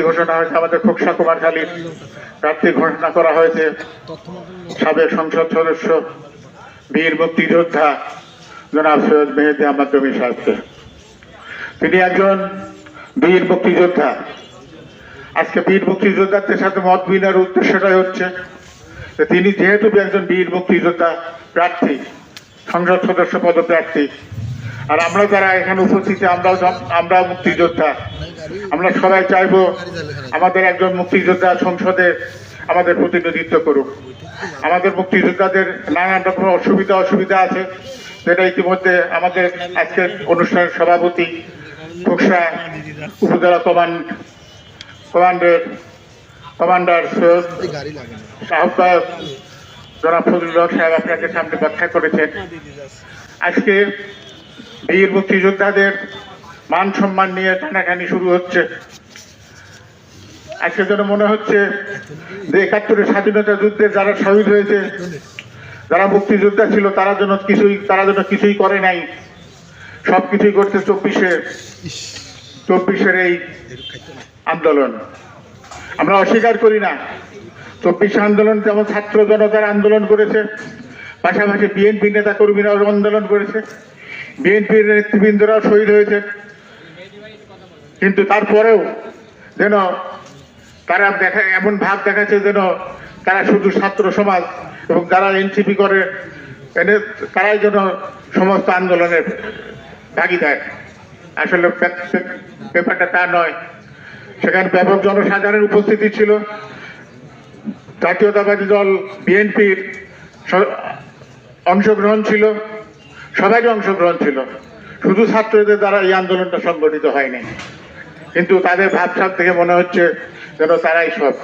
ঘোষণা হয়েছে, আমাদের খোকসা কুমারখালীর প্রার্থী ঘোষণা করা হয়েছে সাবেক সংসদ সদস্য বীর মুক্তিযোদ্ধা জনাব সৈয়দ মেহেদী আহমদ জমি সাহেবকে। তিনি একজন বীর মুক্তিযোদ্ধা। আজকে বীর মুক্তিযোদ্ধাদের সাথে মত বিনিময়ের উদ্দেশ্যটাই হচ্ছে যে তিনি যেহেতু একজন বীর মুক্তিযোদ্ধা প্রার্থী, সংসদ সদস্য পদপ্রার্থী, আর আমরা যারা এখানে উপস্থিত আমরা মুক্তিযোদ্ধা, আমরা সবাই চাইবো আমাদের একজন মুক্তিযোদ্ধা সংসদে আমাদের প্রতিনিধিত্ব করুক। আমাদের মুক্তিযোদ্ধাদের নানান রকম অসুবিধা আছে, যেটা ইতিমধ্যে আমাদের আজকের অনুষ্ঠানের সভাপতি খোকসা উপজেলা কমান্ডার সৈয়দ আহ্বায়ক জনাব ফজলুল হক সাহেব আপনাকে সামনে ব্যাখ্যা করেছেন। আজকে বীর মুক্তিযোদ্ধাদের মান সম্মান নিয়ে টানাটানি শুরু হচ্ছে। আজকে যেন মনে হচ্ছে যে ৭১ স্বাধীনতা যুদ্ধে যারা শহীদ হয়েছে, যারা মুক্তিযোদ্ধা ছিল, তারা যেন কিছুই করে নাই, সবকিছুই করছে ২৪শের এই আন্দোলন। আমরা অস্বীকার করি না, ২৪ আন্দোলন যেমন ছাত্র জনতার আন্দোলন করেছে, পাশাপাশি বিএনপি নেতা কর্মীরাও আন্দোলন করেছে, বিএনপির নেতৃবৃন্দরাও শহীদ হয়েছে। কিন্তু তারপরেও যেন তারা এমন ভাব দেখাচ্ছে যেন তারা শুধু ছাত্র সমাজ এবং যারা এনসিপি করে তারাই যেন সমস্ত আন্দোলনের ভাগিদার। আসলে ব্যাপারটা তা নয়। সেখানে ব্যাপক জনসাধারণের উপস্থিতি ছিল। জাতীয়তাবাদী দল বিএনপির অংশগ্রহণ ছিল, সবারই অংশগ্রহণ ছিল, শুধু ছাত্রদের দ্বারা এই আন্দোলনটা সংগঠিত হয়নি। কিন্তু তাদের ভাবসাব থেকে মনে হচ্ছে যেন তারাই সব।